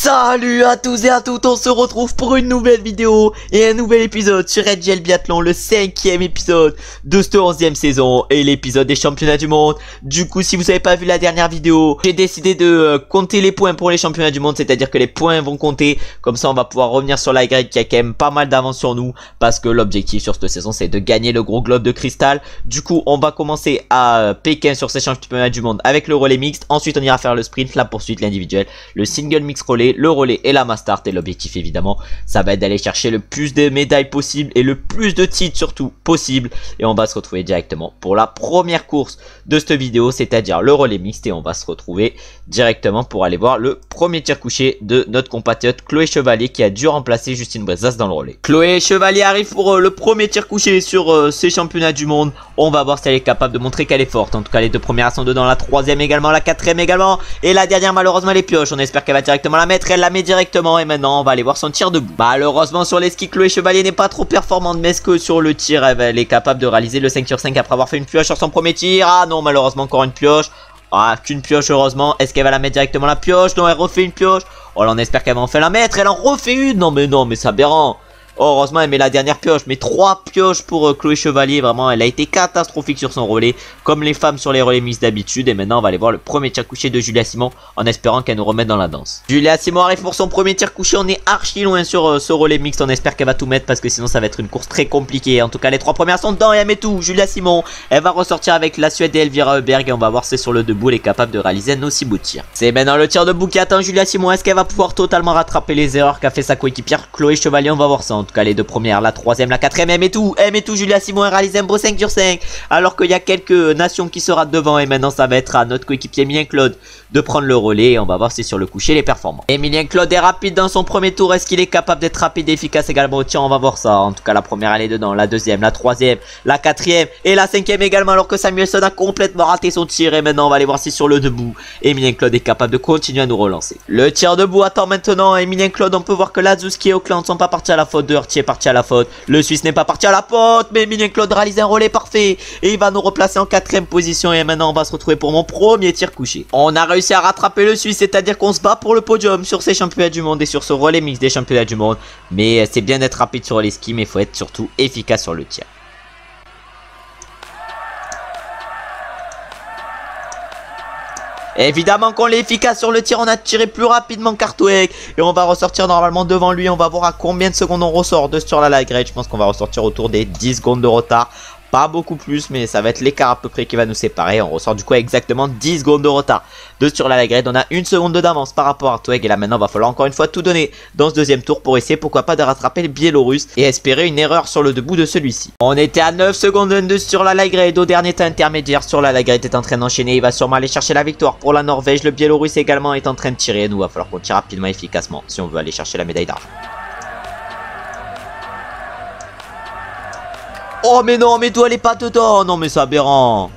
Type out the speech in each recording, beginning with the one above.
Salut à tous et à toutes, on se retrouve pour une nouvelle vidéo et un nouvel épisode sur Red Gel Biathlon, le 5e épisode de cette 11e saison et l'épisode des championnats du monde. Du coup, si vous n'avez pas vu la dernière vidéo, j'ai décidé de compter les points pour les championnats du monde, c'est-à-dire que les points vont compter, comme ça on va pouvoir revenir sur la grille qui a quand même pas mal d'avance sur nous, parce que l'objectif sur cette saison c'est de gagner le gros globe de cristal. Du coup, on va commencer à Pékin sur ces championnats du monde avec le relais mixte, ensuite on ira faire le sprint, la poursuite, l'individuel, le single mix relais, le relais et la mass start. Et l'objectif évidemment ça va être d'aller chercher le plus de médailles possible et le plus de titres surtout possible. Et on va se retrouver directement pour la première course de cette vidéo, c'est-à-dire le relais mixte, et on va se retrouver directement pour aller voir le premier tir couché de notre compatriote Chloé Chevalier qui a dû remplacer Justine Brezas dans le relais. Chloé Chevalier arrive pour le premier tir couché sur ces championnats du monde. On va voir si elle est capable de montrer qu'elle est forte. En tout cas les deux premières sont dedans, la troisième également, la quatrième également, et la dernière malheureusement elle est pioche. On espère qu'elle va directement la mettre, elle la met directement. Et maintenant on va aller voir son tir debout. Malheureusement sur les skis Chloé Chevalier n'est pas trop performante, mais est-ce que sur le tir elle est capable de réaliser le 5 sur 5 après avoir fait une pioche sur son premier tir? Ah non, malheureusement encore une pioche. Ah, qu'une pioche heureusement. Est-ce qu'elle va la mettre directement la pioche? Non, elle refait une pioche. Oh là, on espère qu'elle va enfin la mettre. Elle en refait une. Non mais c'est aberrant. Oh, heureusement elle met la dernière pioche, mais 3 pioches pour Chloé Chevalier. Vraiment elle a été catastrophique sur son relais, comme les femmes sur les relais mixtes d'habitude. Et maintenant on va aller voir le premier tir couché de Julia Simon, en espérant qu'elle nous remette dans la danse. Julia Simon arrive pour son premier tir couché. On est archi loin sur ce relais mixte, on espère qu'elle va tout mettre, parce que sinon ça va être une course très compliquée. En tout cas les 3 premières sont dedans et elle met tout. Julia Simon, elle va ressortir avec la Suède et Elvira Heuberg, et on va voir si sur le debout elle est capable de réaliser un aussi beau tir. C'est maintenant le tir debout qui attend Julia Simon. Est-ce qu'elle va pouvoir totalement rattraper les erreurs qu'a fait sa coéquipière Chloé Chevalier? On va voir ça. En tout cas les deux premières, la troisième, la quatrième, elle met tout. Julia Simon, elle réalise un beau 5 sur 5, alors qu'il y a quelques nations qui sera devant. Et maintenant ça va être à notre coéquipier Emilien Claude de prendre le relais, et on va voir si sur le coucher il est performant. Emilien Claude est rapide dans son premier tour. Est-ce qu'il est capable d'être rapide et efficace également au tir? On va voir ça. En tout cas la première elle est dedans, la deuxième, la troisième, la quatrième et la cinquième également, alors que Samuelson a complètement raté son tir. Et maintenant on va aller voir si sur le debout Emilien Claude est capable de continuer à nous relancer. Le tir debout attend maintenant Emilien Claude. On peut voir que Lazowski et Auckland ne sont pas partis à la faute, de Hurtier est parti à la faute, le Suisse n'est pas parti à la faute, mais Emilien Claude réalise un relais parfait et il va nous replacer en 4ème position. Et maintenant on va se retrouver pour mon premier tir couché. On a réussi à rattraper le Suisse, c'est-à-dire qu'on se bat pour le podium sur ces championnats du monde et sur ce relais mix des championnats du monde. Mais c'est bien d'être rapide sur les skis, mais il faut être surtout efficace sur le tir. Évidemment qu'on est efficace sur le tir, on a tiré plus rapidement qu'Hartweg et on va ressortir normalement devant lui. On va voir à combien de secondes on ressort de sur la light grade. Je pense qu'on va ressortir autour des 10 secondes de retard. Pas beaucoup plus, mais ça va être l'écart à peu près qui va nous séparer. On ressort du coup exactement 10 secondes de retard de sur la light grade. On a 1 seconde d'avance par rapport à Hartweg. Et là maintenant il va falloir encore une fois tout donner dans ce deuxième tour pour essayer pourquoi pas de rattraper le Biélorusse et espérer une erreur sur le debout de celui-ci. On était à 9 secondes 22 sur la light grade. Au dernier temps intermédiaire sur la light grade est en train d'enchaîner. Il va sûrement aller chercher la victoire pour la Norvège. Le Biélorusse également est en train de tirer. Nous va falloir qu'on tire rapidement et efficacement si on veut aller chercher la médaille d'argent. Oh mais non, mais d'où elle est pas dedans? Non mais c'est aberrant.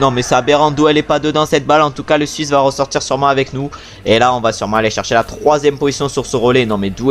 Non mais c'est aberrant d'où elle est pas dedans cette balle. En tout cas le Suisse va ressortir sûrement avec nous. Et là on va sûrement aller chercher la 3ème position sur ce relais. Non mais d'où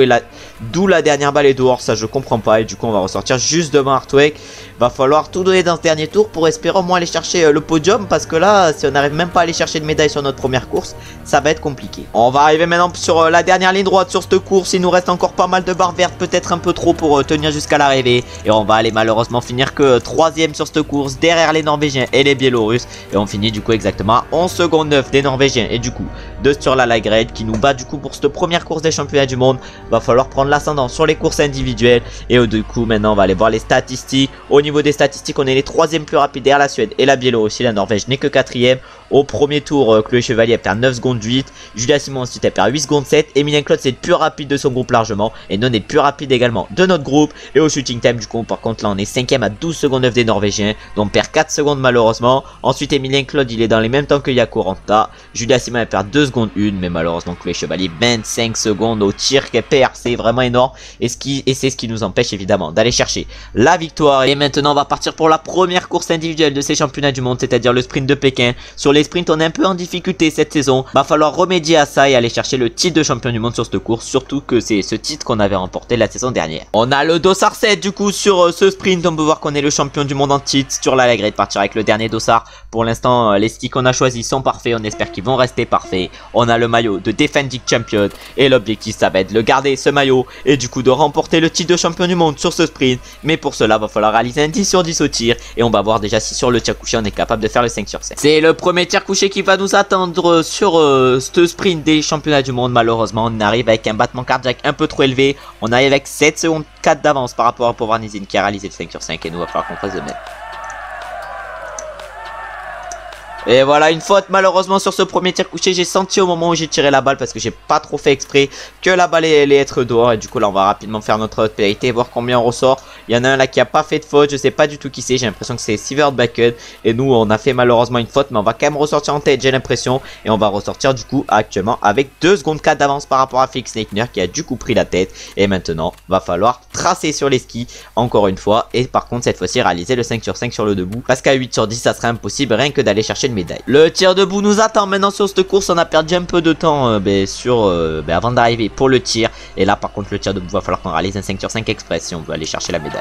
la dernière balle est dehors, ça je comprends pas. Et du coup on va ressortir juste devant Hartweg. Va falloir tout donner dans ce dernier tour pour espérer au moins aller chercher le podium. Parce que là si on n'arrive même pas à aller chercher de médaille sur notre première course, ça va être compliqué. On va arriver maintenant sur la dernière ligne droite sur cette course. Il nous reste encore pas mal de barres vertes, peut-être un peu trop pour tenir jusqu'à l'arrivée. Et on va aller malheureusement finir que 3ème sur cette course, derrière les Norvégiens et les Biélorusses. Et on finit du coup exactement à 11 secondes 9 des Norvégiens et du coup de sur la light grade qui nous bat du coup pour cette première course des championnats du monde. Va falloir prendre l'ascendant sur les courses individuelles. Et du coup maintenant on va aller voir les statistiques. Au niveau des statistiques on est les 3ème plus rapides derrière la Suède et la Biélorussie. La Norvège n'est que 4ème. Au premier tour Chloé Chevalier elle perd 9 secondes 8. Julia Simon ensuite elle perd 8 secondes 7. Emilien Claude c'est le plus rapide de son groupe largement. Et Non est plus rapide également de notre groupe. Et au shooting time du coup par contre là on est 5ème à 12 secondes 9 des Norvégiens. Donc on perd 4 secondes malheureusement. Ensuite Emilien Claude il est dans les mêmes temps que Jaakko Ranta. Julia Simon elle perd 2 secondes 1. Mais malheureusement Chloé Chevalier 25 secondes au tir qu'elle perd. C'est vraiment énorme. Et c'est ce qui nous empêche évidemment d'aller chercher la victoire. Et maintenant on va partir pour la première course individuelle de ces championnats du monde, c'est-à-dire le sprint de Pékin sur les les sprints, on est un peu en difficulté cette saison. Va falloir remédier à ça et aller chercher le titre de champion du monde sur cette course. Surtout que c'est ce titre qu'on avait remporté la saison dernière. On a le dossard 7 du coup sur ce sprint. On peut voir qu'on est le champion du monde en titre sur la Lagrée de partir avec le dernier dossard. Pour l'instant, les skis qu'on a choisis sont parfaits. On espère qu'ils vont rester parfaits. On a le maillot de Defending Champion. Et l'objectif, ça va être de le garder ce maillot. Et du coup, de remporter le titre de champion du monde sur ce sprint. Mais pour cela, va falloir réaliser un 10 sur 10 au tir. Et on va voir déjà si sur le tir couché, on est capable de faire le 5 sur 5. C'est le premier tir couché qui va nous attendre sur ce sprint des championnats du monde. Malheureusement, on arrive avec un battement cardiaque un peu trop élevé. On arrive avec 7 secondes 4 d'avance par rapport à Povanizin qui a réalisé le 5 sur 5. Et nous, va falloir qu'on fasse de même. Et voilà une faute malheureusement sur ce premier tir couché. J'ai senti au moment où j'ai tiré la balle, parce que j'ai pas trop fait exprès, que la balle allait être dehors. Et du coup là on va rapidement faire notre pénalité et voir combien on ressort. Il y en a un là qui a pas fait de faute, je sais pas du tout qui c'est. J'ai l'impression que c'est Sivert Bakken. Et nous on a fait malheureusement une faute, mais on va quand même ressortir en tête, j'ai l'impression. Et on va ressortir du coup actuellement avec 2 secondes 4 d'avance par rapport à Felix Leitner qui a du coup pris la tête. Et maintenant va falloir tracer sur les skis encore une fois. Et par contre cette fois-ci réaliser le 5 sur 5 sur le debout, parce qu'à 8 sur 10 ça serait impossible rien que d'aller chercher une médaille. Le tir debout nous attend maintenant sur cette course. On a perdu un peu de temps avant d'arriver pour le tir. Et là par contre le tir debout va falloir qu'on réalise un 5 sur 5 express si on veut aller chercher la médaille.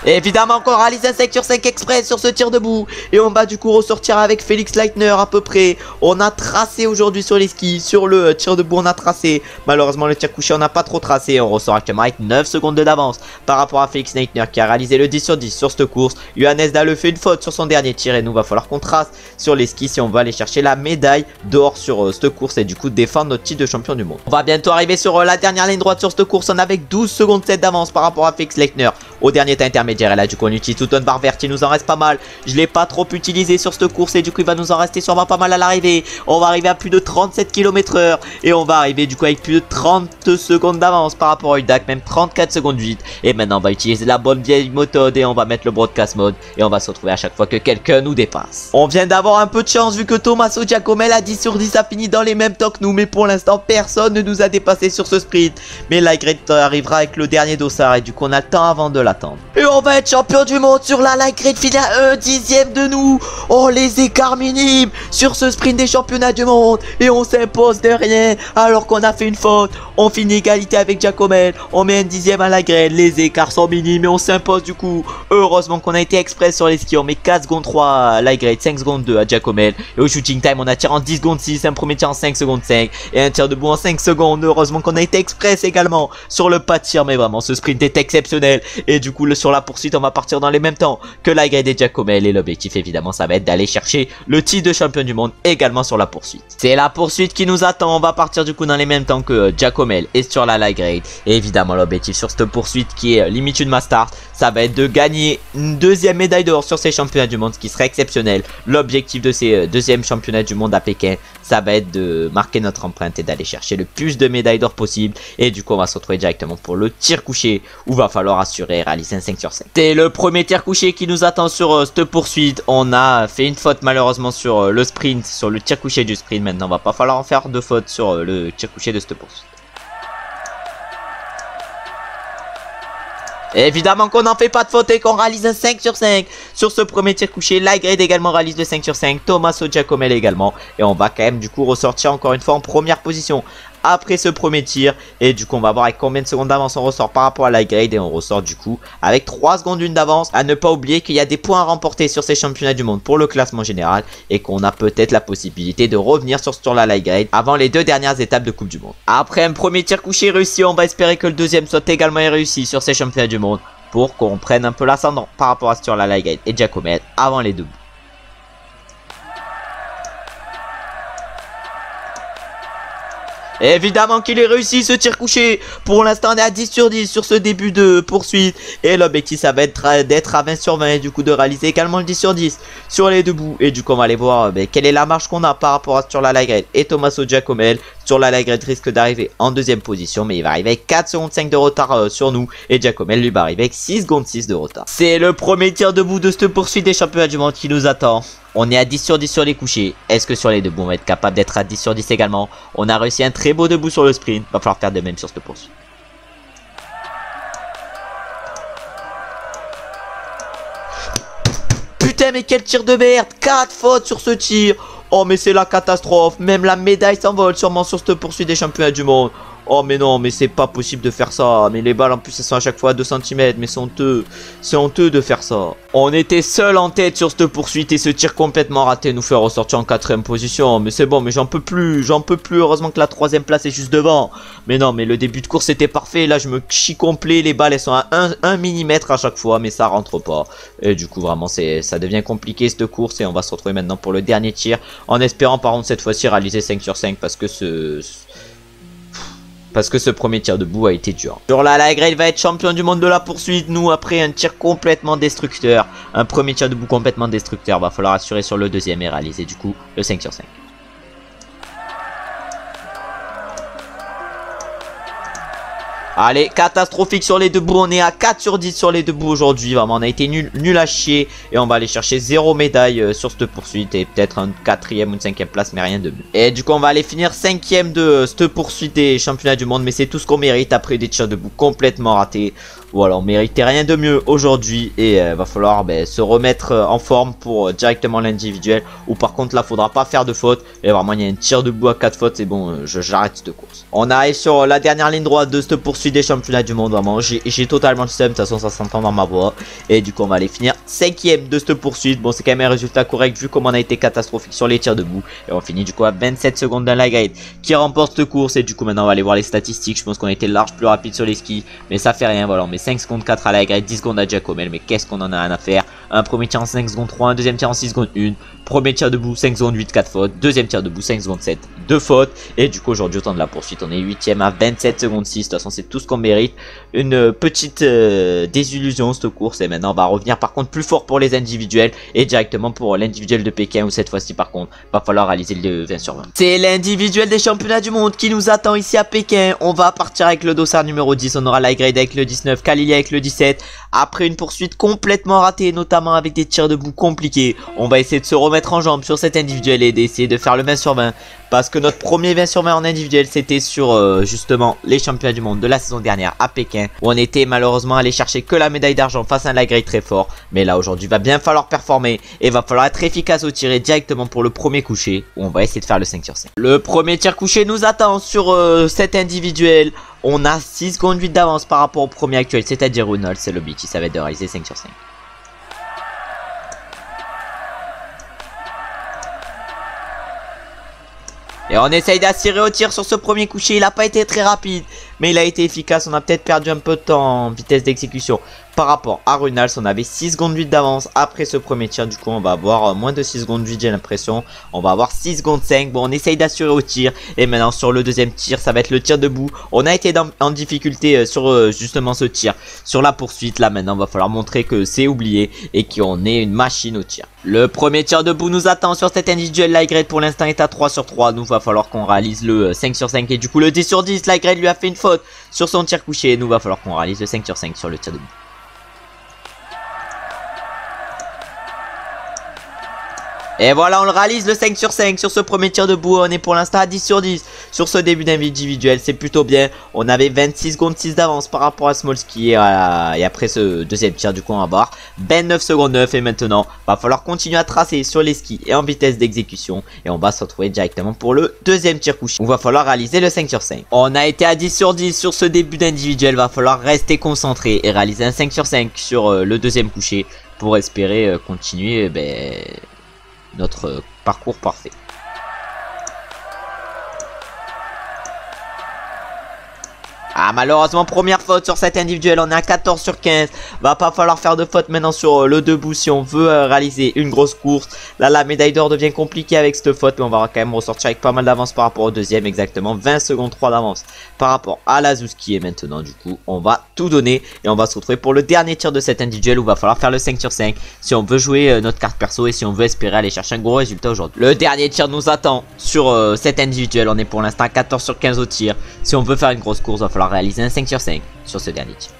Et évidemment qu'on réalise un 5 sur 5 express sur ce tir debout. Et on va du coup ressortir avec Felix Leitner à peu près. On a tracé aujourd'hui sur les skis. Sur le tir debout on a tracé. Malheureusement le tir couché on n'a pas trop tracé. On ressort actuellement avec 9 secondes d'avance par rapport à Felix Leitner qui a réalisé le 10 sur 10 sur cette course. Johannes Dahle fait une faute sur son dernier tir. Et nous va falloir qu'on trace sur les skis si on veut aller chercher la médaille d'or sur cette course. Et du coup défendre notre titre de champion du monde. On va bientôt arriver sur la dernière ligne droite sur cette course. On a avec 12 secondes 7 d'avance par rapport à Felix Leitner au dernier temps intermédiaire. Et là du coup on utilise toute une barre verte, il nous en reste pas mal. Je l'ai pas trop utilisé sur cette course et du coup il va nous en rester sûrement pas mal à l'arrivée. On va arriver à plus de 37 km/h et on va arriver du coup avec plus de 30 secondes d'avance par rapport à Udak, même 34 secondes 8. Et maintenant on va utiliser la bonne vieille méthode et on va mettre le broadcast mode et on va se retrouver à chaque fois que quelqu'un nous dépasse. On vient d'avoir un peu de chance vu que Tommaso Giacomel à 10 sur 10 a fini dans les mêmes temps que nous, mais pour l'instant personne ne nous a dépassé sur ce sprint. Mais Lagrée arrivera avec le dernier dossard et du coup on a le temps avant de l'attendre. Et on va être champion du monde sur la Lagrée de finale à 1/10 de nous. Oh les écarts minimes sur ce sprint des championnats du monde. Et on s'impose de rien alors qu'on a fait une faute. On finit égalité avec Giacomel. On met un 10e à Lagrée. Les écarts sont minimes et on s'impose du coup. Heureusement qu'on a été express sur les skis. On met 4 secondes 3 à Lagrée, 5 secondes 2 à Giacomel. Et au shooting time on a tiré en 10 secondes 6. Un premier tir en 5 secondes 5. Et un tir debout en 5 secondes. Heureusement qu'on a été express également sur le pas de tir. Mais vraiment ce sprint est exceptionnel. Et du coup sur la poursuite on va partir dans les mêmes temps que Lagrée et Giacomel. Et l'objectif évidemment ça va être d'aller chercher le titre de champion du monde également sur la poursuite. C'est la poursuite qui nous attend. On va partir du coup dans les mêmes temps que Giacomel et sur la Lagrée. Et évidemment l'objectif sur cette poursuite qui est limite une master, ça va être de gagner une 2e médaille d'or sur ces championnats du monde, ce qui serait exceptionnel. L'objectif de ces 2e championnats du monde à Pékin, ça va être de marquer notre empreinte et d'aller chercher le plus de médailles d'or possible. Et du coup on va se retrouver directement pour le tir couché où va falloir assurer et réaliser un 5 sur 5. C'est le premier tir couché qui nous attend sur cette poursuite. On a fait une faute malheureusement sur le sprint, sur le tir couché du sprint. Maintenant va pas falloir en faire de faute sur le tir couché de cette poursuite. Et évidemment qu'on n'en fait pas de faute et qu'on réalise un 5 sur 5 sur ce premier tir couché. Lagrée également réalise le 5 sur 5. Tommaso Giacomel également. Et on va quand même du coup ressortir encore une fois en première position après ce premier tir. Et du coup on va voir avec combien de secondes d'avance on ressort par rapport à Lagrée. Et on ressort du coup avec 3 secondes 1 d'avance. À ne pas oublier qu'il y a des points à remporter sur ces championnats du monde pour le classement général. Et qu'on a peut-être la possibilité de revenir sur ce tour là Lagrée avant les 2 dernières étapes de Coupe du Monde. Après un premier tir couché réussi, on va espérer que le deuxième soit également réussi sur ces championnats du monde, pour qu'on prenne un peu l'ascendant par rapport à ce tour là Lagrée et Giacomel avant les 2 bouts. Et évidemment qu'il est réussi ce tir couché. Pour l'instant on est à 10 sur 10 sur ce début de poursuite. Et l'objectif ça va être d'être à 20 sur 20. Et du coup de réaliser également le 10 sur 10 sur les 2 bouts. Et du coup on va aller voir quelle est la marge qu'on a par rapport à sur la Lagrée et Tommaso Giacomel. Sur la Lagrée risque d'arriver en 2e position. Mais il va arriver avec 4 secondes 5 de retard sur nous. Et Giacomel lui va arriver avec 6 secondes 6 de retard. C'est le premier tir debout de cette poursuite des championnats du monde qui nous attend. On est à 10 sur 10 sur les couchés. Est-ce que sur les debout on va être capable d'être à 10 sur 10 également? On a réussi un très beau debout sur le sprint. Va falloir faire de même sur cette poursuite. Putain, Putain, mais quel tir de merde. 4 fautes sur ce tir. Oh, mais c'est la catastrophe. Même la médaille s'envole sûrement sur cette poursuite des championnats du monde. Oh mais non, mais c'est pas possible de faire ça. Mais les balles en plus elles sont à chaque fois à 2 cm. Mais c'est honteux. C'est honteux de faire ça. On était seul en tête sur cette poursuite et ce tir complètement raté nous fait ressortir en 4ème position. Mais c'est bon, mais j'en peux plus. J'en peux plus. Heureusement que la 3ème place est juste devant. Mais non, mais le début de course était parfait. Là je me chie complet. Les balles elles sont à 1 mm à chaque fois. Mais ça rentre pas. Et du coup vraiment ça devient compliqué cette course. Et on va se retrouver maintenant pour le dernier tir. En espérant par contre cette fois-ci réaliser 5 sur 5. Parce que ce premier tir debout a été dur. Sur la Light Grade va être champion du monde de la poursuite. Nous, après un tir complètement destructeur, un premier tir debout complètement destructeur, va falloir assurer sur le deuxième et réaliser du coup le 5 sur 5. Allez, catastrophique sur les debout, on est à 4 sur 10 sur les debout aujourd'hui, vraiment on a été nul à chier. Et on va aller chercher 0 médaille sur cette poursuite et peut-être un 4ème ou une 5ème place, mais rien de mieux. Et du coup on va aller finir 5ème de cette poursuite des championnats du monde, mais c'est tout ce qu'on mérite après des tirs debout complètement ratés. Voilà, on méritait rien de mieux aujourd'hui et va falloir se remettre en forme pour directement l'individuel. Ou par contre là faudra pas faire de faute. Et vraiment il y a un tir debout à 4 fautes, c'est bon, j'arrête cette course. On arrive sur la dernière ligne droite de cette poursuite des championnats du monde. Vraiment j'ai totalement le seum, de toute façon ça s'entend dans ma voix. Et du coup on va aller finir 5ème de cette poursuite. Bon c'est quand même un résultat correct vu comme on a été catastrophique sur les tirs debout. Et on finit du coup à 27 secondes dans la grade qui remporte cette course. Et du coup maintenant on va aller voir les statistiques. Je pense qu'on a été large plus rapide sur les skis, mais ça fait rien. Voilà, on met 5 secondes 4 à la grade, 10 secondes à Giacomel. Mais qu'est-ce qu'on en a rien à faire. Un premier tir en 5 secondes 3, un deuxième tir en 6 secondes 1, premier tir debout 5 secondes 8, 4 fautes, deuxième tir debout 5 secondes 7, 2 fautes. Et du coup aujourd'hui au temps de la poursuite on est 8ème à 27 secondes 6. De toute façon c'est tout ce qu'on mérite. Une petite désillusion cette course. Et maintenant on va revenir par contre plus fort pour les individuels et directement pour l'individuel de Pékin, où cette fois-ci par contre va falloir réaliser le 20 sur 20. C'est l'individuel des championnats du monde qui nous attend ici à Pékin. On va partir avec le dossard numéro 10, on aura la grade avec le 19, Khalili avec le 17. Après une poursuite complètement ratée, notamment avec des tirs debout compliqués, on va essayer de se remettre en jambe sur cet individuel et d'essayer de faire le 20 sur 20. Parce que notre premier 20 sur 20 en individuel c'était sur justement les championnats du monde de la saison dernière à Pékin, où on était malheureusement allé chercher que la médaille d'argent face à un light grade très fort. Mais là aujourd'hui va bien falloir performer et va falloir être efficace au tir directement pour le premier coucher, où on va essayer de faire le 5 sur 5. Le premier tir couché nous attend sur cet individuel. On a 6 secondes 8 d'avance par rapport au premier actuel, c'est-à-dire Runol. C'est l'objectif, ça va être de réaliser 5 sur 5. Et on essaye d'assurer au tir sur ce premier coucher. Il n'a pas été très rapide, mais il a été efficace. On a peut-être perdu un peu de temps en vitesse d'exécution par rapport à Runals. On avait 6 secondes 8 d'avance après ce premier tir. Du coup on va avoir moins de 6 secondes 8, j'ai l'impression. On va avoir 6 secondes 5. Bon, on essaye d'assurer au tir. Et maintenant sur le deuxième tir, ça va être le tir debout. On a été en difficulté sur justement ce tir. Sur la poursuite, là maintenant va falloir montrer que c'est oublié et qu'on est une machine au tir. Le premier tir debout nous attend sur cet individuel. Light grade pour l'instant est à 3 sur 3. Nous va falloir qu'on réalise le 5 sur 5. Et du coup le 10 sur 10, Light grade lui a fait une faute sur son tir couché. Nous va falloir qu'on réalise le 5 sur 5 sur le tir debout. Et voilà, on le réalise le 5 sur 5 sur ce premier tir debout. On est pour l'instant à 10 sur 10 sur ce début d'individuel. C'est plutôt bien. On avait 26 secondes 6 d'avance par rapport à Smolski. Et après ce deuxième tir, du coup, on va avoir 29 secondes 9. Et maintenant, va falloir continuer à tracer sur les skis et en vitesse d'exécution. Et on va se retrouver directement pour le deuxième tir couché. On va falloir réaliser le 5 sur 5. On a été à 10 sur 10 sur ce début d'individuel. Va falloir rester concentré et réaliser un 5 sur 5 sur le deuxième couché pour espérer continuer notre parcours parfait. Ah, malheureusement première faute sur cet individuel. On est à 14 sur 15. Va pas falloir faire de faute maintenant sur le debout si on veut réaliser une grosse course. Là la médaille d'or devient compliquée avec cette faute, mais on va quand même ressortir avec pas mal d'avance par rapport au deuxième. Exactement 20 secondes 3 d'avance par rapport à Lazouski. Et maintenant du coup on va tout donner et on va se retrouver pour le dernier tir de cet individuel, où il va falloir faire le 5 sur 5 si on veut jouer notre carte perso et si on veut espérer aller chercher un gros résultat aujourd'hui. Le dernier tir nous attend sur cet individuel. On est pour l'instant à 14 sur 15 au tir. Si on veut faire une grosse course, il va falloir réaliser un 5 sur 5 sur ce dernier tir.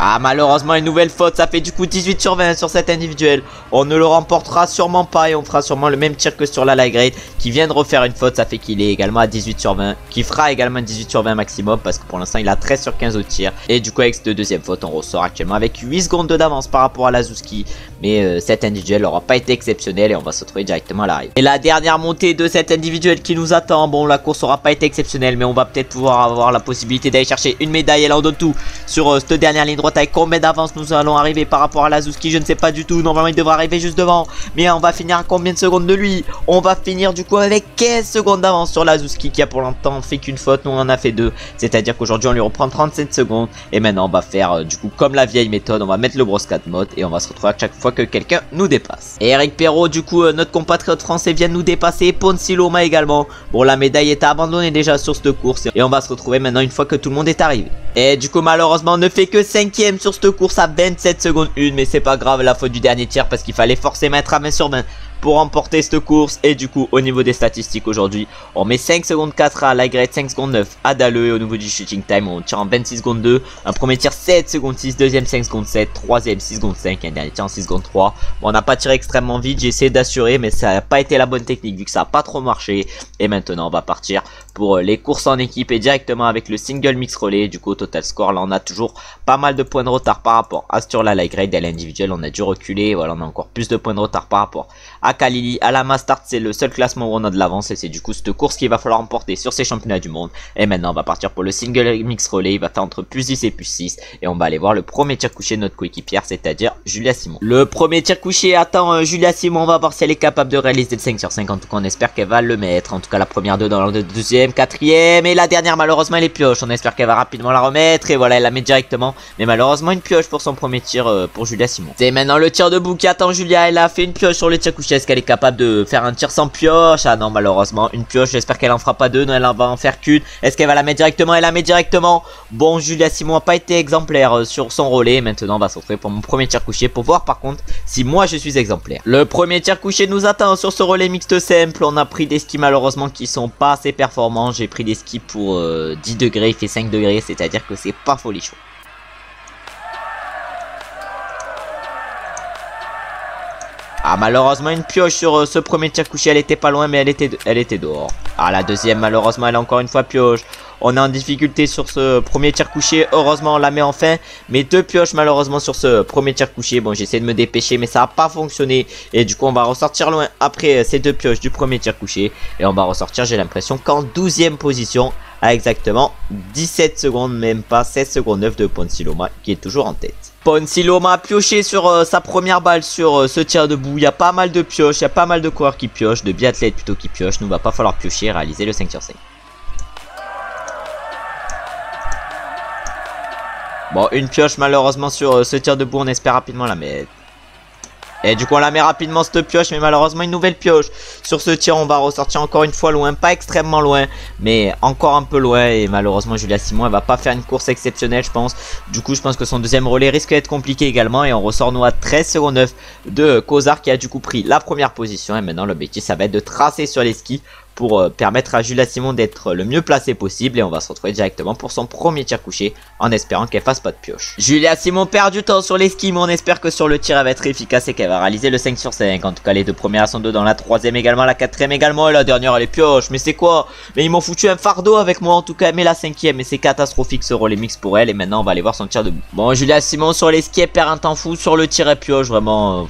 Ah, malheureusement une nouvelle faute, ça fait du coup 18 sur 20 sur cet individuel. On ne le remportera sûrement pas et on fera sûrement le même tir que sur la light grade qui vient de refaire une faute, ça fait qu'il est également à 18 sur 20, qui fera également 18 sur 20 maximum parce que pour l'instant il a 13 sur 15 au tir. Et du coup avec cette deuxième faute on ressort actuellement avec 8 secondes d'avance par rapport à Lazowski. Mais cet individuel n'aura pas été exceptionnel et on va se retrouver directement à l'arrivée. Et la dernière montée de cet individuel qui nous attend, bon la course n'aura pas été exceptionnelle mais on va peut-être pouvoir avoir la possibilité d'aller chercher une médaille. Et là on donne tout sur cette dernière ligne droite. Avec combien d'avance nous allons arriver par rapport à Lazowski, je ne sais pas du tout. Normalement il devrait arriver juste devant, mais on va finir à combien de secondes de lui? On va finir du coup avec 15 secondes d'avance sur Lazowski qui a pour l'instant fait qu'une faute, nous on en a fait deux. C'est à dire qu'aujourd'hui on lui reprend 37 secondes. Et maintenant on va faire du coup comme la vieille méthode, on va mettre le brosse 4 mode et on va se retrouver à chaque fois que quelqu'un nous dépasse. Et Eric Perrault du coup notre compatriote français vient de nous dépasser, Ponsi Loma également. Bon la médaille est abandonnée déjà sur cette course et on va se retrouver maintenant une fois que tout le monde est arrivé. Et du coup malheureusement on ne fait que 5ème sur cette course à 27 secondes 1, mais c'est pas grave, la faute du dernier tir parce qu'il fallait forcément être à 20 sur 20 pour remporter cette course. Et du coup au niveau des statistiques aujourd'hui on met 5 secondes 4 à Lagrette, 5 secondes 9 à Dalleux. Et au niveau du shooting time on tire en 26 secondes 2, un premier tir 7 secondes 6, deuxième 5 secondes 7, troisième 6 secondes 5, un dernier tir en 6 secondes 3. Bon on n'a pas tiré extrêmement vite, j'ai essayé d'assurer mais ça n'a pas été la bonne technique vu que ça n'a pas trop marché. Et maintenant on va partir pour les courses en équipe et directement avec le single mix relais. Du coup au total score là on a toujours pas mal de points de retard par rapport à sur la light grade. Et à l'individuel on a dû reculer, voilà on a encore plus de points de retard par rapport à Khalili. À la Mastart c'est le seul classement où on a de l'avance et c'est du coup cette course qu'il va falloir remporter sur ces championnats du monde. Et maintenant on va partir pour le single mix relais, il va faire entre plus 10 et plus 6 et on va aller voir le premier tir couché de notre coéquipière, c'est-à-dire Julia Simon. Le premier tir couché attend Julia Simon, on va voir si elle est capable de réaliser le 5 sur 5, en tout cas on espère qu'elle va le mettre. En tout cas la première 2 dans la deuxième, quatrième et la dernière malheureusement elle est pioche, on espère qu'elle va rapidement la remettre et voilà elle la met directement. Mais malheureusement une pioche pour son premier tir pour Julia Simon. C'est maintenant le tir debout qui attend Julia, elle a fait une pioche sur le tir couché, est-ce qu'elle est capable de faire un tir sans pioche? Ah non malheureusement une pioche, j'espère qu'elle en fera pas deux, non elle en va en faire qu'une. Est-ce qu'elle va la mettre directement? Elle la met directement. Bon Julia Simon n'a pas été exemplaire sur son relais, maintenant on va se retrouver pour mon premier tir couché pour voir par contre si moi je suis exemplaire. Le premier tir couché nous attend sur ce relais mixte simple, on a pris des skis malheureusement qui sont pas assez performants, j'ai pris des skis pour 10 degrés, il fait 5 degrés, c'est à dire que c'est pas folichon. Ah malheureusement une pioche sur ce premier tir couché, elle était pas loin mais elle était dehors. Ah la deuxième malheureusement elle a encore une fois pioche. On est en difficulté sur ce premier tir couché, heureusement on la met enfin. Mais deux pioches malheureusement sur ce premier tir couché. Bon j'essaie de me dépêcher mais ça n'a pas fonctionné. Et du coup on va ressortir loin après ces deux pioches du premier tir couché. Et on va ressortir j'ai l'impression qu'en 12e position à exactement 17 secondes, même pas 16 secondes 9 de Ponsi Loma qui est toujours en tête. Ponsi Loma a pioché sur sa première balle sur ce tir debout. Il y a pas mal de pioches, il y a pas mal de coureurs qui piochent, de biathlètes plutôt qui piochent. Nous va pas falloir piocher et réaliser le 5 sur 5. Bon, une pioche malheureusement sur ce tir debout, on espère rapidement la mettre. Et du coup on la met rapidement cette pioche, mais malheureusement une nouvelle pioche. Sur ce tir on va ressortir encore une fois loin, pas extrêmement loin, mais encore un peu loin. Et malheureusement Julia Simon elle va pas faire une course exceptionnelle je pense. Du coup je pense que son deuxième relais risque d'être compliqué également. Et on ressort nous à 13 secondes 9 de Kozar qui a du coup pris la première position. Et maintenant l'objectif ça va être de tracer sur les skis pour permettre à Julia Simon d'être le mieux placé possible. Et on va se retrouver directement pour son premier tir couché en espérant qu'elle fasse pas de pioche. Julia Simon perd du temps sur les skis, mais on espère que sur le tir elle va être efficace et qu'elle va réaliser le 5 sur 5. En tout cas les deux premières sont dedans, la troisième également, la quatrième également et la dernière elle est pioche. Mais c'est quoi? Mais ils m'ont foutu un fardeau avec moi en tout cas. Mais la cinquième, et c'est catastrophique ce relais mix pour elle. Et maintenant on va aller voir son tir debout. Bon Julia Simon sur les skis elle perd un temps fou, sur le tir elle pioche vraiment...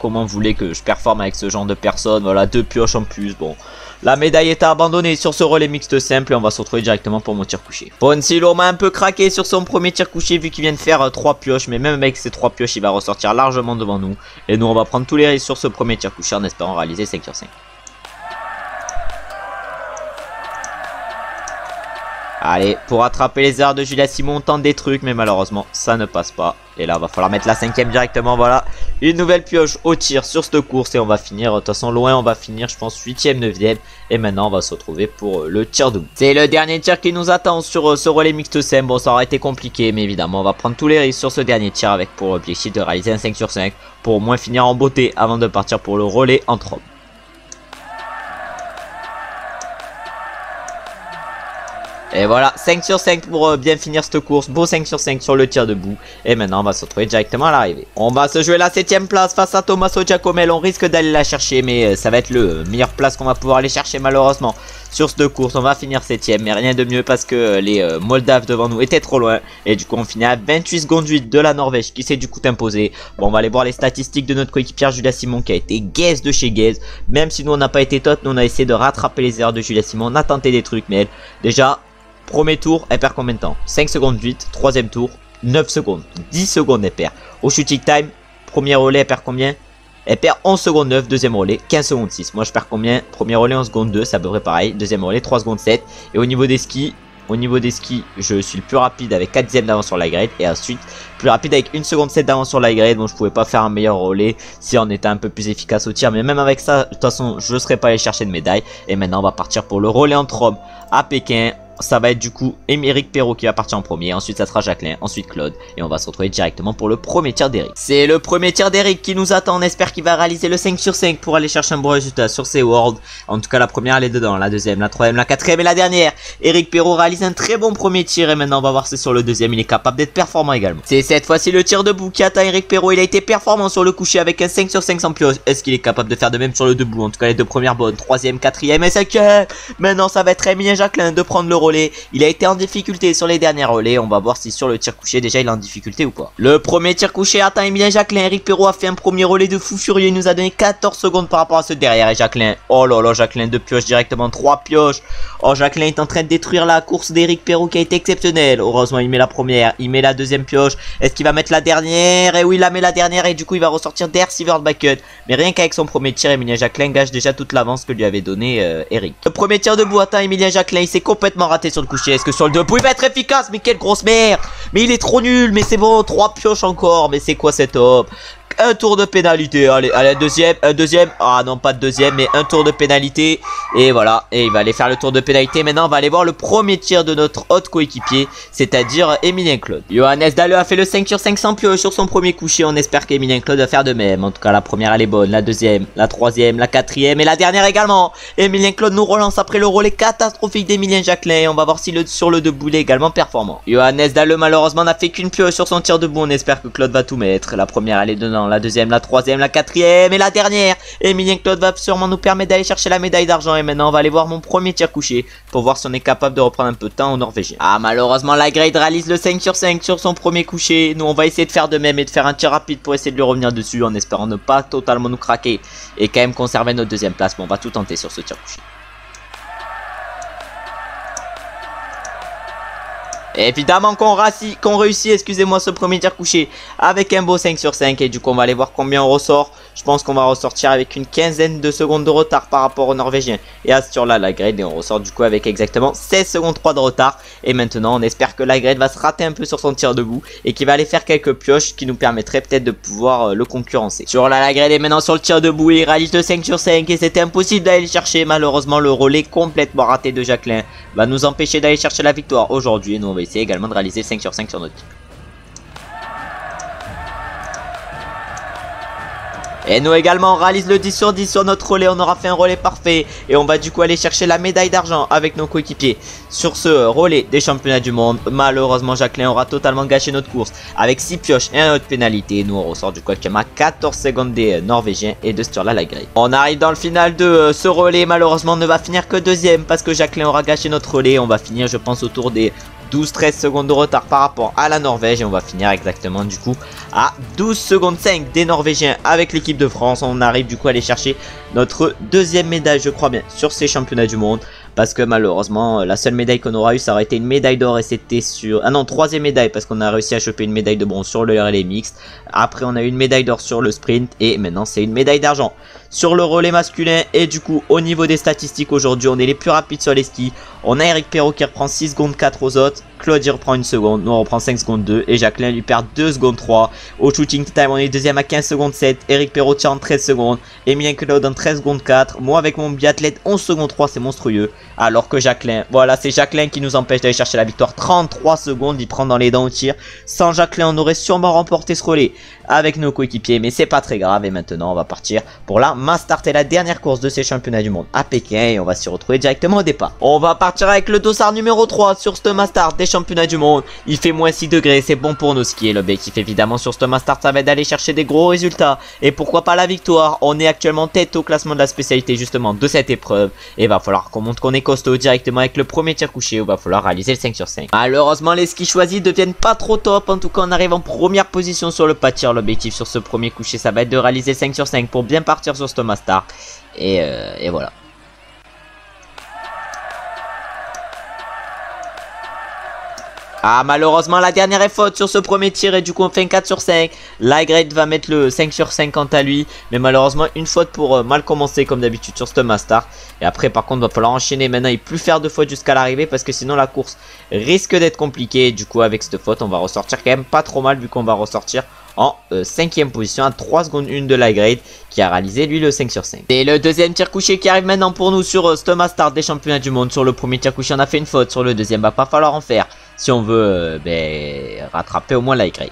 Comment vous voulez que je performe avec ce genre de personnes? Voilà, deux pioches en plus. Bon, la médaille est abandonnée sur ce relais mixte simple et on va se retrouver directement pour mon tir couché. Ponsi Loma a un peu craqué sur son premier tir couché vu qu'il vient de faire 3 pioches. Mais même avec ces 3 pioches, il va ressortir largement devant nous. Et nous, on va prendre tous les risques sur ce premier tir couché en espérant réaliser 5 sur 5. Allez, pour attraper les erreurs de Julia Simon, on tente des trucs, mais malheureusement, ça ne passe pas. Et là, va falloir mettre la cinquième directement, voilà. Une nouvelle pioche au tir sur cette course. Et on va finir, de toute façon, loin, on va finir, je pense, 8ème, 9ème. Et maintenant, on va se retrouver pour le tir debout. C'est le dernier tir qui nous attend sur ce relais mixte sem. Bon, ça aurait été compliqué, mais évidemment, on va prendre tous les risques sur ce dernier tir avec pour objectif de réaliser un 5 sur 5. Pour au moins finir en beauté avant de partir pour le relais entre hommes. Et voilà, 5 sur 5 pour bien finir cette course. Beau 5 sur 5 sur le tir debout. Et maintenant, on va se retrouver directement à l'arrivée. On va se jouer la 7ème place face à Tommaso Giacomel. On risque d'aller la chercher, mais ça va être le meilleure place qu'on va pouvoir aller chercher malheureusement. Sur cette course, on va finir 7ème, mais rien de mieux parce que les Moldaves devant nous étaient trop loin. Et du coup, on finit à 28 secondes 8 de la Norvège qui s'est du coup imposée. Bon, on va aller voir les statistiques de notre coéquipière Julia Simon qui a été gaze de chez gaze. Même si nous, on n'a pas été top, nous, on a essayé de rattraper les erreurs de Julia Simon. On a tenté des trucs, mais elle, déjà... Premier tour, elle perd combien de temps? 5 secondes 8, troisième tour, 9 secondes, 10 secondes elle perd. Au shooting time, premier relais elle perd combien? Elle perd 11 secondes 9, deuxième relais, 15 secondes 6. Moi je perds combien? Premier relais 11 secondes 2, c'est à peu près pareil. Deuxième relais 3 secondes 7. Et au niveau des skis, je suis le plus rapide avec 4 dixièmes d'avance sur la grade. Et ensuite, plus rapide avec 1 seconde 7 d'avance sur la grade. Bon, je pouvais pas faire un meilleur relais si on était un peu plus efficace au tir. Mais même avec ça, de toute façon, je ne serais pas allé chercher de médaille. Et maintenant, on va partir pour le relais entre hommes à Pékin. Ça va être du coup Émeric Perrault qui va partir en premier. Ensuite ça sera Jacqueline, ensuite Claude. Et on va se retrouver directement pour le premier tir d'Eric. C'est le premier tir d'Eric qui nous attend. On espère qu'il va réaliser le 5 sur 5 pour aller chercher un bon résultat sur ces Worlds. En tout cas la première elle est dedans, la deuxième, la troisième, la quatrième et la dernière. Éric Perrault réalise un très bon premier tir. Et maintenant on va voir si sur le deuxième il est capable d'être performant également. C'est cette fois-ci le tir debout qui attend Éric Perrault. Il a été performant sur le coucher avec un 5 sur 5 sans pioche. Est-ce qu'il est capable de faire de même sur le debout? En tout cas les deux premières bonnes. Troisième, quatrième et cinquième. Maintenant ça va être Emilien Jacquelin de prendre le relais. Il a été en difficulté sur les derniers relais. On va voir si sur le tir couché déjà il est en difficulté ou pas. Le premier tir couché atteint Emilien Jacquelin. Éric Perrault a fait un premier relais de fou furieux. Il nous a donné 14 secondes par rapport à ceux derrière. Et Jacquelin, oh là là, Jacquelin de pioche directement, 3 pioches. Oh, Jacquelin est en train de détruire la course d'Éric Perrault qui a été exceptionnelle. Heureusement il met la première, il met la deuxième pioche. Est-ce qu'il va mettre la dernière? Et oui, il la met la dernière et du coup il va ressortir des receivers de bucket. Mais rien qu'avec son premier tir, Emilien Jacquelin gâche déjà toute l'avance que lui avait donné Eric. Le premier tir debout atteint Emilien Jacquelin. Il s'est complètement raté sur le coucher. Est-ce que sur le debout il va être efficace? Mais quelle grosse merde! Mais il est trop nul. Mais c'est bon, 3 pioches encore. Mais c'est quoi cet homme? Un tour de pénalité, allez, allez, un deuxième, ah non pas de deuxième, mais un tour de pénalité, et voilà, et il va aller faire le tour de pénalité. Maintenant on va aller voir le premier tir de notre autre coéquipier, c'est-à-dire Emilien Claude. Johannes Dalleux a fait le 5 sur 5 sans pioche sur son premier coucher. On espère qu'Emilien Claude va faire de même. En tout cas la première elle est bonne, la deuxième, la troisième, la quatrième et la dernière également. Emilien Claude nous relance après le relais catastrophique d'Emilien Jacquelin, et on va voir si sur le debout il est également performant. Johannes Dalleux malheureusement n'a fait qu'une pioche sur son tir debout. On espère que Claude va tout mettre. La première elle est dedans, la deuxième, la troisième, la quatrième et la dernière. Emilien Claude va sûrement nous permettre d'aller chercher la médaille d'argent. Et maintenant on va aller voir mon premier tir couché pour voir si on est capable de reprendre un peu de temps au norvégien. Ah, malheureusement la grade réalise le 5 sur 5 sur son premier couché. Nous on va essayer de faire de même et de faire un tir rapide pour essayer de lui revenir dessus, en espérant ne pas totalement nous craquer et quand même conserver notre deuxième place. Bon, on va tout tenter sur ce tir couché. Évidemment qu'on réussit, excusez-moi, ce premier tir couché avec un beau 5 sur 5. Et du coup on va aller voir combien on ressort. Je pense qu'on va ressortir avec une quinzaine de secondes de retard par rapport aux Norvégiens. Et à ce tir là la grade, et on ressort du coup avec exactement 16 secondes 3 de retard. Et maintenant on espère que la grade va se rater un peu sur son tir debout et qu'il va aller faire quelques pioches qui nous permettraient peut-être de pouvoir le concurrencer. Sur la grade est maintenant sur le tir debout, il réalise le 5 sur 5 et c'était impossible d'aller le chercher. Malheureusement le relais complètement raté de Jacquelin va nous empêcher d'aller chercher la victoire aujourd'hui. Et nous on va essayer également de réaliser 5 sur 5 sur notre équipe. Et nous également on réalise le 10 sur 10 sur notre relais. On aura fait un relais parfait et on va du coup aller chercher la médaille d'argent avec nos coéquipiers sur ce relais des championnats du monde. Malheureusement Jacquelin aura totalement gâché notre course avec 6 pioches et un autre pénalité. Nous on ressort du coup à 14 secondes des Norvégiens et de ce tir là la grille. On arrive dans le final de ce relais. Malheureusement on ne va finir que deuxième parce que Jacquelin aura gâché notre relais. On va finir je pense autour des 12-13 secondes de retard par rapport à la Norvège. Et on va finir exactement du coup à 12 secondes 5 des Norvégiens avec l'équipe de France. On arrive du coup à aller chercher notre deuxième médaille je crois bien sur ces championnats du monde. Parce que malheureusement la seule médaille qu'on aura eu ça aurait été une médaille d'or et c'était sur... Ah non, troisième médaille parce qu'on a réussi à choper une médaille de bronze sur le relais mixte. Après on a eu une médaille d'or sur le sprint et maintenant c'est une médaille d'argent sur le relais masculin. Et du coup au niveau des statistiques aujourd'hui on est les plus rapides sur les skis. On a Éric Perrault qui reprend 6 secondes 4 aux autres. Claude il reprend 1 seconde, nous on reprend 5 secondes 2 et Jacquelin lui perd 2 secondes 3. Au shooting time on est deuxième à 15 secondes 7. Éric Perrault tient en 13 secondes. Emilien Claude en 13 secondes 4. Moi avec mon biathlète 11 secondes 3, c'est monstrueux. Alors que Jacquelin, voilà c'est Jacquelin qui nous empêche d'aller chercher la victoire. 33 secondes, il prend dans les dents au tir. Sans Jacquelin on aurait sûrement remporté ce relais. avec nos coéquipiers, mais c'est pas très grave. Et maintenant on va partir pour la main start et la dernière course de ces championnats du monde à Pékin, et on va s'y retrouver directement au départ. On va partir avec le dossard numéro 3 sur ce main start des championnats du monde. Il fait moins 6 degrés, c'est bon pour nos skis. L'objectif évidemment sur ce main start, ça va être d'aller chercher des gros résultats, et pourquoi pas la victoire. On est actuellement tête au classement de la spécialité justement de cette épreuve, et va falloir qu'on montre qu'on est costaud directement avec le premier tir couché, où va falloir réaliser le 5 sur 5. Malheureusement les skis choisis deviennent pas trop top. En tout cas on arrive en première position sur le pas de tir. L'objectif sur ce premier couché, ça va être de réaliser le 5 sur 5 pour bien partir sur ce main start, et voilà. Ah, malheureusement la dernière est faute sur ce premier tir, et du coup on fait un 4 sur 5. L'Highgrade va mettre le 5 sur 5 quant à lui, mais malheureusement une faute pour mal commencer comme d'habitude sur ce master. Et après par contre va falloir enchaîner maintenant et plus faire de fautes jusqu'à l'arrivée, parce que sinon la course risque d'être compliquée. Du coup avec cette faute on va ressortir quand même pas trop mal, vu qu'on va ressortir en 5ème position à 3 secondes 1 de l'Highgrade qui a réalisé lui le 5 sur 5. Et le deuxième tir couché qui arrive maintenant pour nous sur ce master des championnats du monde. Sur le premier tir couché on a fait une faute, sur le deuxième va pas falloir en faire si on veut rattraper au moins l'Highgrade.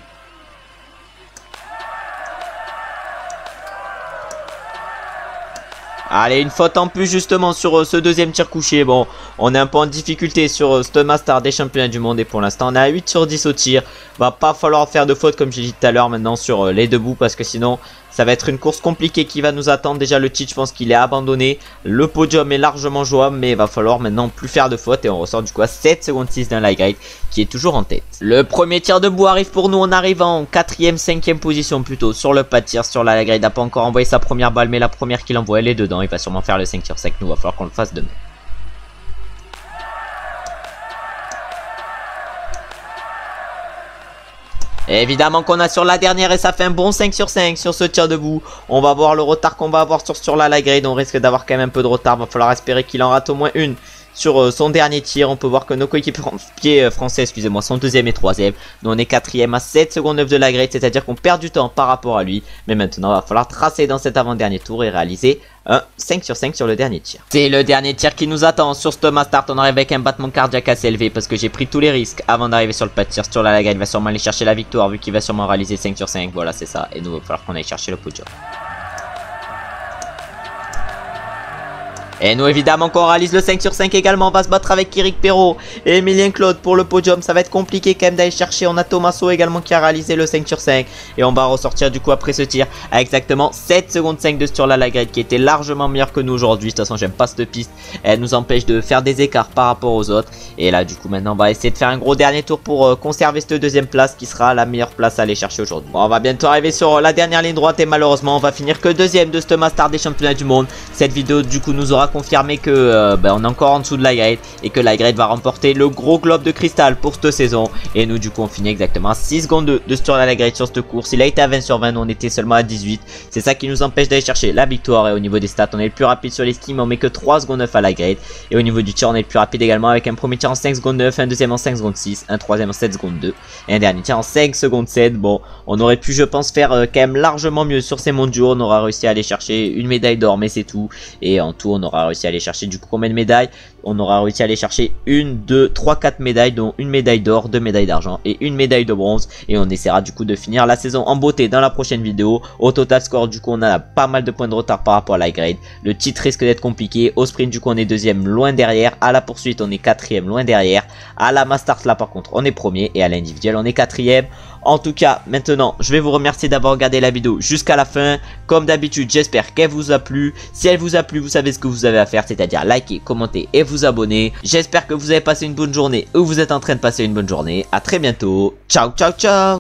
Allez, une faute en plus justement sur ce deuxième tir couché. Bon, on est un peu en difficulté sur ce master des championnats du monde, et pour l'instant on est à 8 sur 10 au tir. Va pas falloir faire de faute comme j'ai dit tout à l'heure maintenant sur les debout, parce que sinon ça va être une course compliquée qui va nous attendre. Déjà le titre je pense qu'il est abandonné. Le podium est largement jouable, mais il va falloir maintenant plus faire de fautes, et on ressort du coup à 7 secondes 6 d'un Highgrade qui est toujours en tête. Le premier tir debout arrive pour nous. On arrive en 4ème, 5ème position plutôt sur le pas de tir. Sur la Highgrade n'a pas encore envoyé sa première balle, mais la première qu'il envoie elle est dedans. Il va sûrement faire le 5 sur 5. Nous va falloir qu'on le fasse demain. Et évidemment qu'on a sur la dernière, et ça fait un bon 5 sur 5 sur ce tir debout. On va voir le retard qu'on va avoir sur la Highgrade. On risque d'avoir quand même un peu de retard. Va falloir espérer qu'il en rate au moins une sur son dernier tir. On peut voir que nos coéquipiers français, excusez-moi, sont 2ème et 3ème. Nous on est 4ème à 7 secondes 9 de l'Highgrade, c'est-à-dire qu'on perd du temps par rapport à lui. Mais maintenant il va falloir tracer dans cet avant-dernier tour et réaliser un 5 sur 5 sur le dernier tir. C'est le dernier tir qui nous attend sur ce main start. On arrive avec un battement cardiaque assez élevé, parce que j'ai pris tous les risques avant d'arriver sur le pas de tir. Sur la Highgrade, il va sûrement aller chercher la victoire, vu qu'il va sûrement réaliser 5 sur 5. Voilà, c'est ça. Et nous il va falloir qu'on aille chercher le podium. Et nous évidemment qu'on réalise le 5 sur 5 également. On va se battre avec Eric Perrault et Emilien Claude pour le podium. Ça va être compliqué quand même d'aller chercher. On a Thomaso également qui a réalisé le 5 sur 5. Et on va ressortir du coup après ce tir à exactement 7 secondes 5 de sur la Highgrade, qui était largement meilleure que nous aujourd'hui. De toute façon j'aime pas cette piste, elle nous empêche de faire des écarts par rapport aux autres. Et là du coup maintenant on va essayer de faire un gros dernier tour pour conserver cette deuxième place, qui sera la meilleure place à aller chercher aujourd'hui. Bon, on va bientôt arriver sur la dernière ligne droite, et malheureusement on va finir que deuxième de ce master des championnats du monde. Cette vidéo du coup nous aura confirmé que on est encore en dessous de l'Highgrade, et que l'Highgrade va remporter le gros globe de cristal pour cette saison. Et nous du coup on finit exactement à 6 secondes de sur la Highgrade sur cette course. Il a été à 20 sur 20, nous on était seulement à 18. C'est ça qui nous empêche d'aller chercher la victoire. Et au niveau des stats on est le plus rapide sur les skis, mais on met que 3 secondes 9 à l'Highgrade. Et au niveau du tir on est le plus rapide également, avec un premier tir en 5 secondes 9, un deuxième en 5 secondes 6, un troisième en 7 secondes 2 et un dernier tir en 5 secondes 7. Bon, on aurait pu je pense faire quand même largement mieux sur ces mondiaux. On aura réussi à aller chercher une médaille d'or, mais c'est tout. Et en tout on aura réussi à aller chercher du coup combien de médailles? On aura réussi à aller chercher 1, 2, 3, 4 médailles, dont une médaille d'or, 2 médailles d'argent et une médaille de bronze. Et on essaiera du coup de finir la saison en beauté dans la prochaine vidéo. Au total score du coup on a pas mal de points de retard par rapport à l'Highgrade. Le titre risque d'être compliqué. Au sprint du coup on est deuxième loin derrière. À la poursuite on est quatrième loin derrière. À la master là par contre on est premier. Et à l'individuel on est quatrième. En tout cas, maintenant, je vais vous remercier d'avoir regardé la vidéo jusqu'à la fin. Comme d'habitude, j'espère qu'elle vous a plu. Si elle vous a plu, vous savez ce que vous avez à faire, c'est-à-dire liker, commenter et vous abonner. J'espère que vous avez passé une bonne journée ou vous êtes en train de passer une bonne journée. À très bientôt. Ciao, ciao, ciao.